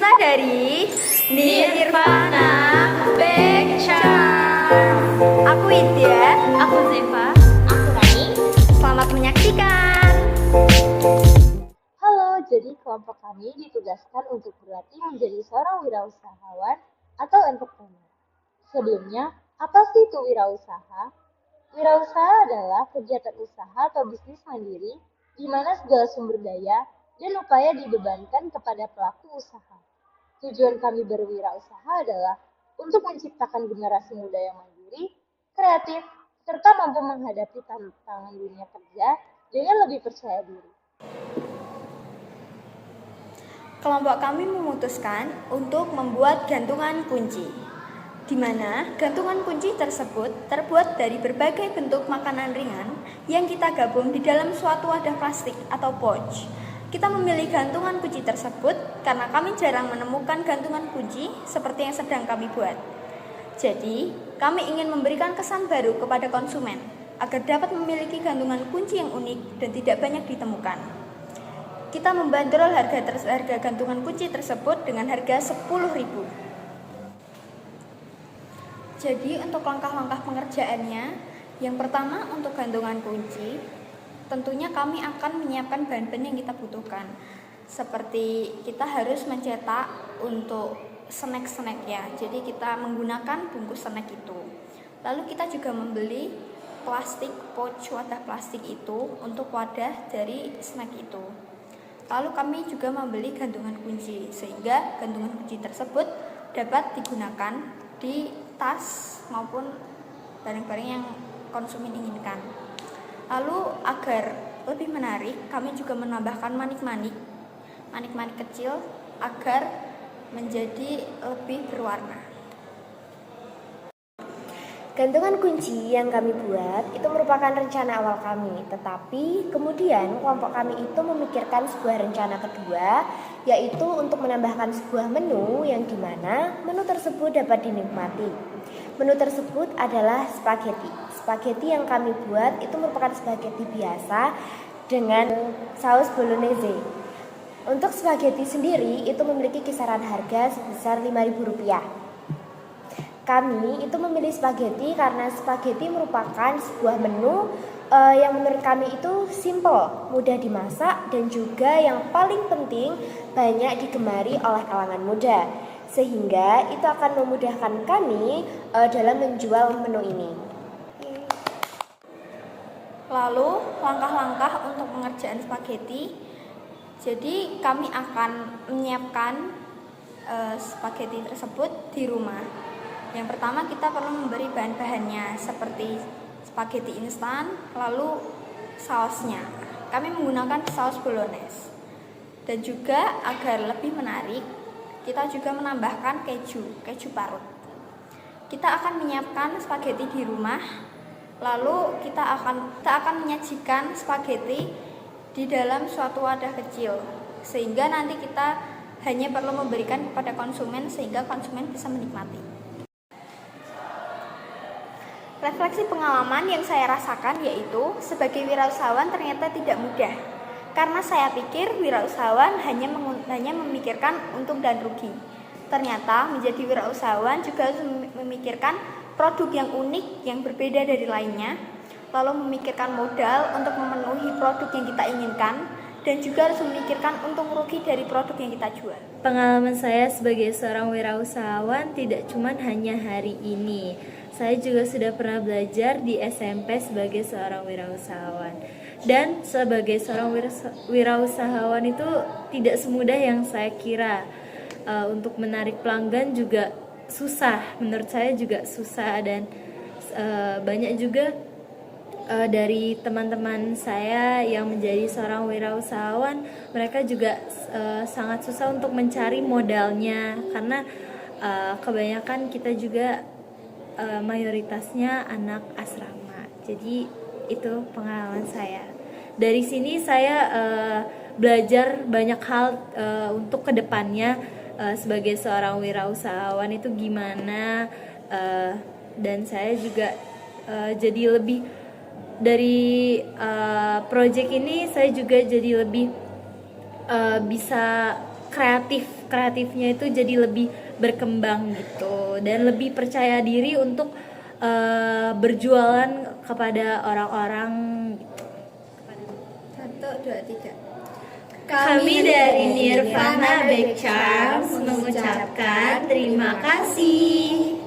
Kita dari Nirvana Backcharm. Aku Widya, Aku Zeva. Aku Rani. selamat menyaksikan. Halo, jadi kelompok kami ditugaskan untuk berlatih menjadi seorang wirausahawan atau entrepreneur. Sebelumnya, apa sih itu wirausaha? Wirausaha adalah kegiatan usaha atau bisnis mandiri di mana segala sumber daya dan upaya dibebankan kepada pelaku usaha. Tujuan kami berwirausaha adalah untuk menciptakan generasi muda yang mandiri, kreatif, serta mampu menghadapi tantangan dunia kerja dengan lebih percaya diri. Kelompok kami memutuskan untuk membuat gantungan kunci, di mana gantungan kunci tersebut terbuat dari berbagai bentuk makanan ringan yang kita gabung di dalam suatu wadah plastik atau pouch. Kita memilih gantungan kunci tersebut karena kami jarang menemukan gantungan kunci seperti yang sedang kami buat. Jadi, kami ingin memberikan kesan baru kepada konsumen agar dapat memiliki gantungan kunci yang unik dan tidak banyak ditemukan. Kita membandrol harga gantungan kunci tersebut dengan harga 10.000. Jadi untuk langkah-langkah pengerjaannya, yang pertama untuk gantungan kunci, tentunya kami akan menyiapkan bahan-bahan yang kita butuhkan. Seperti kita harus mencetak untuk snack-snack ya, jadi kita menggunakan bungkus snack itu. Lalu kita juga membeli plastik pouch wadah plastik itu untuk wadah dari snack itu. Lalu kami juga membeli gantungan kunci, sehingga gantungan kunci tersebut dapat digunakan di tas maupun barang-barang yang konsumen inginkan. Lalu agar lebih menarik, kami juga menambahkan manik-manik kecil agar menjadi lebih berwarna. Gantungan kunci yang kami buat itu merupakan rencana awal kami, tetapi kemudian kelompok kami itu memikirkan sebuah rencana kedua, yaitu untuk menambahkan sebuah menu yang dimana menu tersebut dapat dinikmati. Menu tersebut adalah spaghetti. Spaghetti yang kami buat itu merupakan spaghetti biasa dengan saus bolognese. Untuk spaghetti sendiri itu memiliki kisaran harga sebesar Rp5.000. Kami itu memilih spaghetti karena spaghetti merupakan sebuah menu yang menurut kami itu simple, mudah dimasak, dan juga yang paling penting banyak digemari oleh kalangan muda. Sehingga itu akan memudahkan kami dalam menjual menu ini. Lalu langkah-langkah untuk pengerjaan spaghetti. Jadi kami akan menyiapkan spaghetti tersebut di rumah. Yang pertama kita perlu memberi bahan-bahannya seperti spaghetti instan, lalu sausnya. Kami menggunakan saus bolognese. Dan juga agar lebih menarik, kita juga menambahkan keju parut. Kita akan menyiapkan spaghetti di rumah, lalu kita akan menyajikan spaghetti di dalam suatu wadah kecil, sehingga nanti kita hanya perlu memberikan kepada konsumen sehingga konsumen bisa menikmati. Refleksi pengalaman yang saya rasakan yaitu sebagai wirausahawan ternyata tidak mudah. Karena saya pikir wirausahawan hanya memikirkan untung dan rugi. Ternyata menjadi wirausahawan juga harus memikirkan produk yang unik, yang berbeda dari lainnya, lalu memikirkan modal untuk memenuhi produk yang kita inginkan, dan juga harus memikirkan untung rugi dari produk yang kita jual. Pengalaman saya sebagai seorang wirausahawan tidak cuma hanya hari ini. Saya juga sudah pernah belajar di SMP sebagai seorang wirausahawan. Dan sebagai seorang wirausahawan itu tidak semudah yang saya kira. Untuk menarik pelanggan juga susah, menurut saya juga susah. Dan banyak juga dari teman-teman saya yang menjadi seorang wirausahawan, mereka juga sangat susah untuk mencari modalnya. Karena kebanyakan kita juga mayoritasnya anak asrama. Jadi itu pengalaman saya. Dari sini saya belajar banyak hal untuk kedepannya sebagai seorang wirausahawan itu gimana, dan saya juga jadi lebih dari project ini saya juga jadi lebih bisa kreatifnya itu jadi lebih berkembang gitu, dan lebih percaya diri untuk berjualan kepada orang-orang gitu. 1, 2, 3. Kami dari Nirvana Back Charms mengucapkan terima kasih.